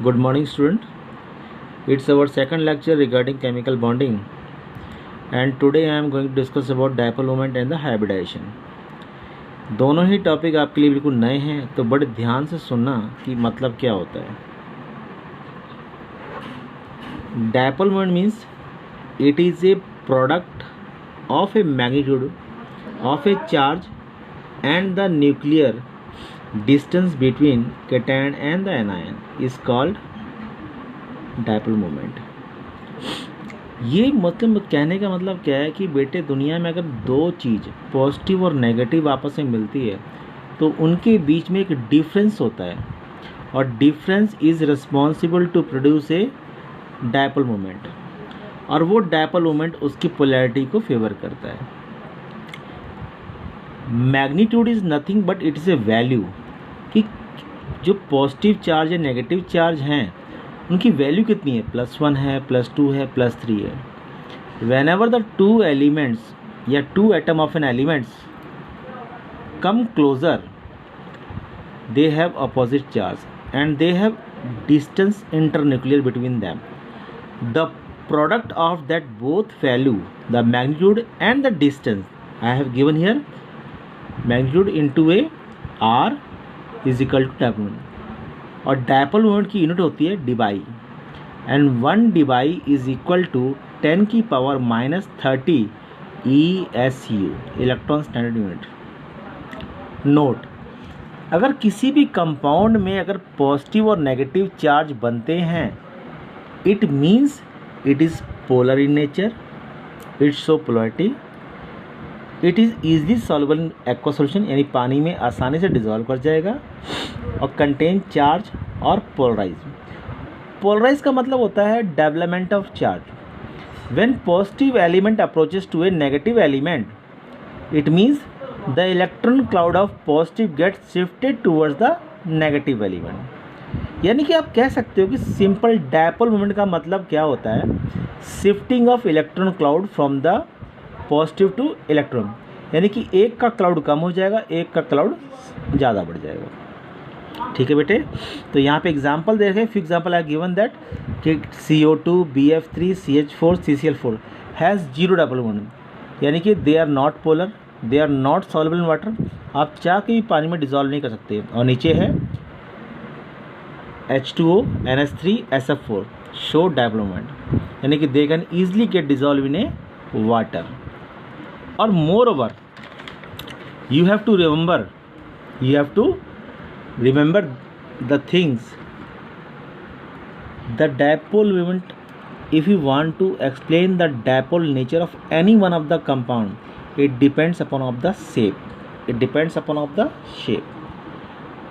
Good morning, student. It's our second lecture regarding chemical bonding, and today I am going to discuss about dipole moment and the hybridization. दोनों ही topic आपके लिए बिल्कुल नए हैं, तो बड़े ध्यान से सुनना कि मतलब क्या होता है. Dipole moment means it is a product of a magnitude of a charge and the nuclear distance between cation and the anion is called dipole moment. ये मतलब कहने का मतलब क्या है कि बेटे दुनिया में अगर दो चीज़ पॉजिटिव और नेगेटिव आपस में मिलती है तो उनके बीच में एक डिफरेंस होता है और difference is responsible to produce a dipole moment, और वो डायपोल मोमेंट उसकी पोलैरिटी को फेवर करता है. Magnitude is nothing but it is a value कि जो पॉजिटिव चार्ज या नेगेटिव चार्ज हैं उनकी वैल्यू कितनी है, +1 है, +2 है, +3 है. Whenever the two elements या two atom of an elements come closer they have opposite charge and they have distance internuclear between them. The product of that both value, the magnitude and the distance, I have given here magnitude into a r is equal to dipole moment. और dipole moment की unit होती है debye, and 1 debye is equal to 10 की power -30 ESU, electron standard unit. Note, अगर किसी भी compound में अगर पॉजिटिव और नेगेटिव चार्ज बनते हैं, it means it is polar in nature, it show polarity, it is easily soluble in aqueous solution, यानी पानी में आसानी से डिजॉल्व कर जाएगा, और कंटेन चार्ज और पोलराइज. पोलराइज का मतलब होता है development of charge. When positive element approaches to a negative element, it means the electron cloud of positive gets shifted towards the negative element. यानी कि आप कह सकते हो कि सिंपल डायपोल मोमेंट का मतलब क्या होता है, shifting of electron cloud from the positive two electron. यानी कि एक का क्लाउड कम हो जाएगा, एक का क्लाउड ज़्यादा बढ़ जाएगा. ठीक है बेटे, तो यहाँ पे एग्जांपल देखें. For example I given that कि CO2, BF3, CH4, CCl4 has zero dipole moment, यानी कि they are not polar, they are not soluble in water. आप चाह के भी पानी में डिजॉल्व नहीं कर सकते. और नीचे है H2O, NH3, SF4 show dipole moment, यानी कि they can easily get dissolved in a water. और moreover you have to remember the things, the dipole moment. If you want to explain the dipole nature of any one of the compound, it depends upon of the shape.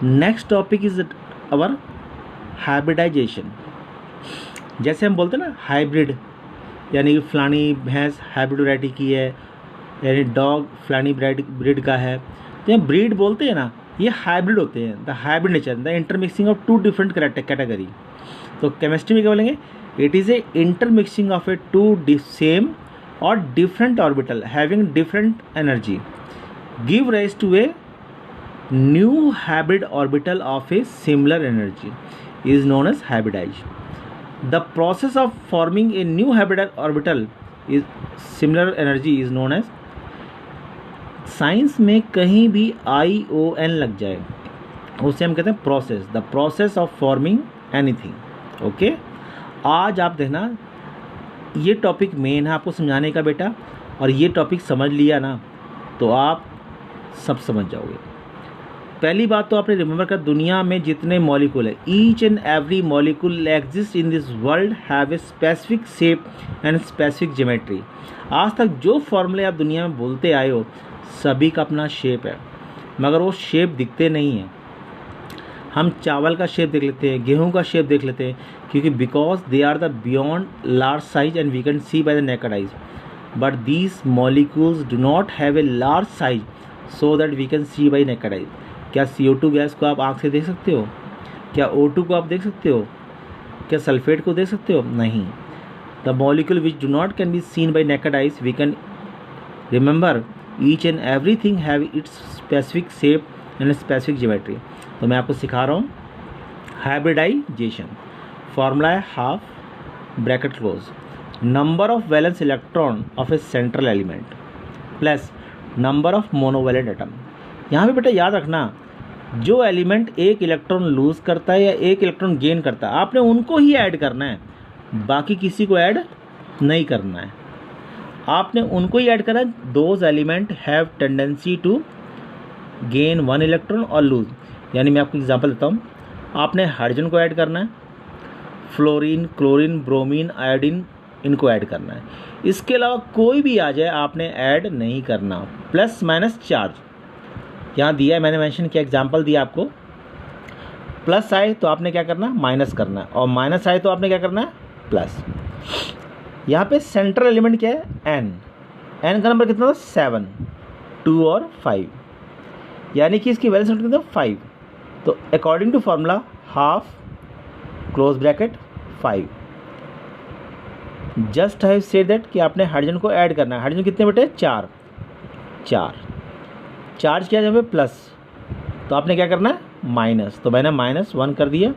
Next topic is our hybridisation. जैसे हम बोलते हैं ना hybrid, यानी फलानी भैंस hybrid variety की है, यानी डॉग फलानी ब्रीड का है, तो ये ब्रीड बोलते हैं ना, ये हाइब्रिड होते हैं. The hybrid nature, the intermixing of two different category. तो केमिस्ट्री में क्या बोलेंगे, it is a intermixing of a two same और different orbital having different energy give rise to a new hybrid orbital of a similar energy is known as hybridization. The process of forming a new hybrid orbital is similar energy is known as. Science में कहीं भी ION लग जाए उसे हम कहते हैं process, the process of forming anything. Okay, आज आप देखना ये टॉपिक मेन है आपको समझाने का बेटा, और ये टॉपिक समझ लिया ना तो आप सब समझ जाओगे. पहली बात तो आपने रिमेंबर कर, दुनिया में जितने मॉलिक्यूल है, each and every molecule exist in this world have a specific shape and specific geometry. आज तक जो फॉर्मूले आप दुनिया में बोलते आए हो सभी का अपना शेप है, मगर वो शेप दिखते नहीं हैं. हम चावल का शेप देख लेते हैं, गेहूं का शेप देख लेते हैं, क्योंकि because they are the beyond large size and we can see by the naked eyes. But these molecules do not have a large size so that we can see by naked eyes. क्या CO2 gas को आप आँख से देख सकते हो? क्या O2 को आप देख सकते हो? क्या सल्फेट को देख सकते हो? नहीं. The molecule which do not can be seen by naked eyes, we can remember each and everything have its specific shape and specific geometry. तो मैं आपको सिखा रहा हूँ हाइब्रिडाइजेशन. फॉर्मूला है half bracket close number of valence electron of a central element plus number of monovalent atom. यहाँ पे बेटा याद रखना, जो एलिमेंट एक इलेक्ट्रॉन लूज करता है या एक इलेक्ट्रॉन गेन करता है, आपने उनको ही ऐड करना है, बाकी किसी को ऐड नहीं करना है। आपने उनको ही ऐड करना है। Those element have tendency to gain one electron और लूज। यानी मैं आपको एग्जांपल देता हूँ, आपने हाइड्रोजन को ऐड करना है, फ्लोरीन, क्लोरीन, ब्रोमीन, आयोडीन, इनको ऐड करना है। इसके अलावा कोई भी आ जाए आपने ऐड नहीं करना। प्लस माइनस चार्ज यहाँ दिया है, मैंने मेंशन किया, एग्जांपल दिया आपको। प्लस आए तो आपने क्या करना है, माइनस करना है, और माइनस आए तो आपने क्या करना है, प्लस। यहाँ पे सेंट्रल एलिमेंट क्या है, एन। एन का नंबर कितना था, 7, 2 और 5, यानी कि इसकी वैल्यू कितना, 5। तो according to formula half close bracket 5, just have said that कि आपने हाइड्रोजन को ऐड करना है। हाइड्रोजन कितने बेटे, 4 चार्ज किया जब प्लस, तो आपने क्या करना है, माइनस। तो मैंने -1 कर दिया,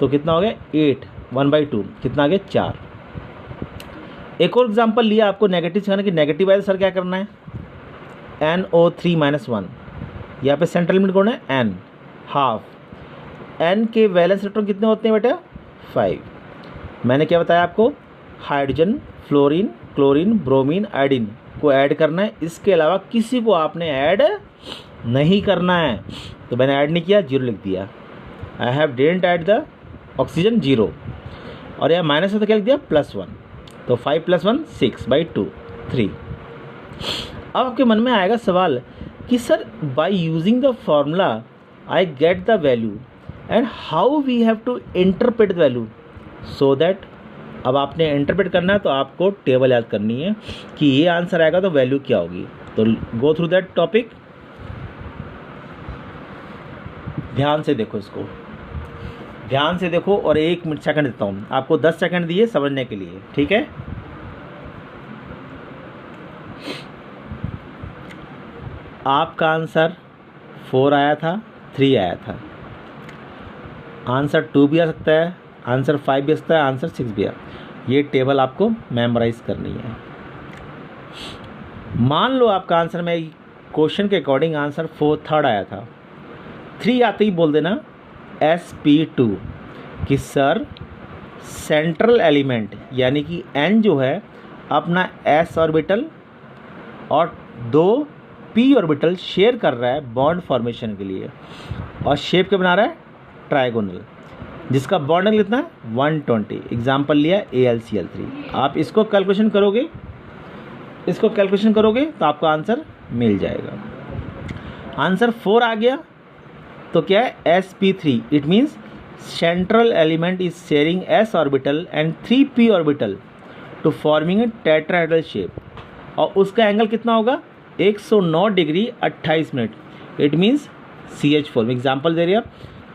तो कितना हो गया, 8, 1/2, कितना आ गया, 4। एक और एग्जांपल लिया आपको नेगेटिव सिखाने की। नेगेटिव आए सर क्या करना है, NO3-1, यहाँ पे सेंट्रल एलिमेंट कौन है, N, हाफ। N के वैलेंस इलेक्ट्रॉन कितने होते हैं बेटा, 5। मैंने क्या बताया आपको, hydrogen, fluorine, chlorine, bromine, iodine को ऐड करना है, इसके अलावा किसी को आपने ऐड नहीं करना है। तो मैंने ऐड नहीं किया, 0 लिख दिया। I have didn't add the oxygen, 0। और यह माइनस है तो क्या लिख दिया, +1। तो 5 + 1 6/2, 3। अब आपके मन में आएगा सवाल कि sir by using the formula I get the value and how we have to interpret the value, so that अब आपने इंटरप्रेट करना है तो आपको टेबल याद करनी है कि ये आंसर आएगा तो वैल्यू क्या होगी। तो गो थ्रू दैट टॉपिक, ध्यान से देखो, इसको ध्यान से देखो, और 1 मिनट सेकंड देता हूँ आपको, 10 सेकंड दिए समझने के लिए, ठीक है। आपका आंसर 4 आया था, 3 आया था, आंसर 2 भी आ सकता है, आंसर 5 भी आ सकता है, आंसर 6 भी आ। ये टेबल आपको मेमोराइज करनी है। मान लो आपका आंसर में क्वेश्चन के अकॉर्डिंग आंसर 4 थर्ड आया था, 3 आते ही बोल देना sp2 कि सर सेंट्रल एलिमेंट यानी कि n जो है अपना s ऑर्बिटल और 2 p ऑर्बिटल शेयर कर रहा है बॉन्ड फॉर्मेशन के लिए, और शेप क्या बना रहा है, ट्राइगोनल, जिसका बॉन्ड एंगल कितना है, 120। एग्जाम्पल लिया AlCl3। आप इसको कैलकुलेशन करोगे, तो आपको आंसर मिल जाएगा। आंसर 4 आ गया तो क्या है, sp3। It means central element is sharing s orbital and 3 p orbital to forming a tetrahedral shape, और उसका एंगल कितना होगा, 109 degree 28 minute. It means CH4 में एग्जाम्पल दे रही है।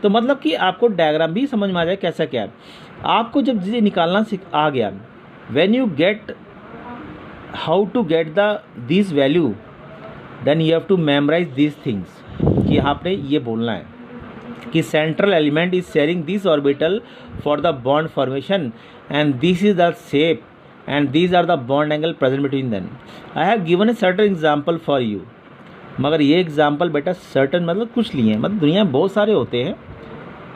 तो मतलब कि आपको डायग्राम भी समझ में आ जाए कैसा क्या है। आपको जब चीज़ें निकालना आ गया, when you get how to get this value, then you have to memorise this things, कि आपने ये बोलना है कि central element is sharing this orbital for the bond formation and this is the shape and these are the bond angle present between them. I have given a certain example for you, मगर ये example बेटा certain मतलब कुछ लिए हैं, मतलब दुनिया में बहुत सारे होते हैं।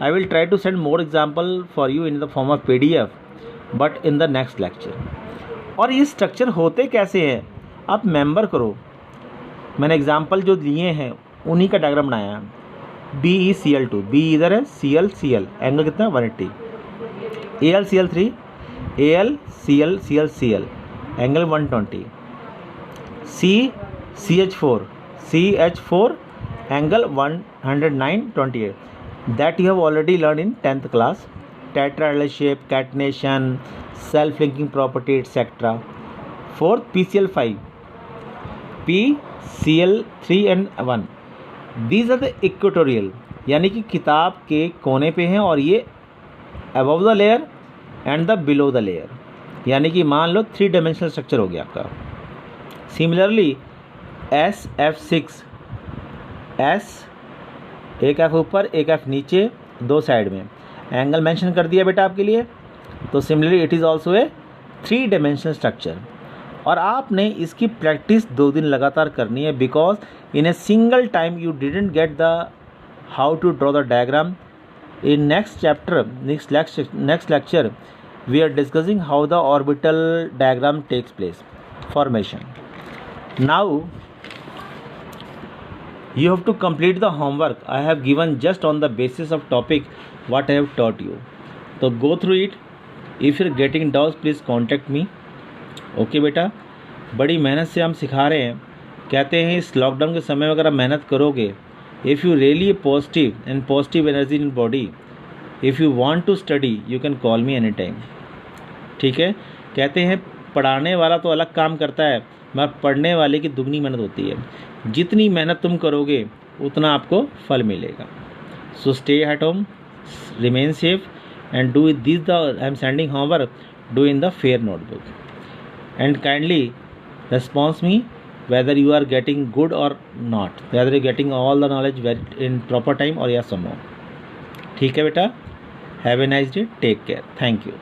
I will try to send more example for you in the form of PDF, but in the next lecture. और ये स्ट्रक्चर होते कैसे हैं आप मेंबर करो। मैंने एग्जाम्पल जो दिए हैं उन्हीं का डायग्राम बनाया है। BeCl2, B इधर है, Cl एंगल कितना, 180। AlCl3, AlCl angle 120। CH4 angle 109.28। that you have already learned in 10th class, tetrahedral shape, catenation, self-linking property, etc. Fourth, PCl5, PCl3 and 1, these are the equatorial, यानी कि किताब के कोने पे हैं, और ये above the layer and the below the layer, यानी कि मान लो 3 dimensional स्ट्रक्चर हो गया आपका। सिमिलरली SF6, S एक F ऊपर एक F नीचे 2 साइड में, एंगल मेंशन कर दिया बेटा आपके लिए। तो similarly it is also a 3 dimensional structure. और आपने इसकी प्रैक्टिस 2 दिन लगातार करनी है, because in a single time you didn't get the how to draw the diagram. In next lecture we are discussing how the orbital diagram takes place formation. Now you have to complete the homework I have given just on the basis of topic what I have taught you. So go through it. If you're getting doubts please contact me. Okay बेटा, बड़ी मेहनत से हम सिखा रहे हैं। कहते हैं इस लॉकडाउन के समय में अगर आप मेहनत करोगे, if you really positive and positive energy in body, if you want to study you can call me anytime. ठीक है। कहते हैं पढ़ाने वाला तो अलग काम करता है, मगर पढ़ने वाले की दुगनी मेहनत होती है। जितनी मेहनत तुम करोगे उतना आपको फल मिलेगा। So stay at home, remain safe and do this the I am sending homework, do in the fair notebook and kindly response me whether you are getting good or not, whether you are getting all the knowledge in proper time or yes or no. ठीक है बेटा, have a nice day, take care, thank you.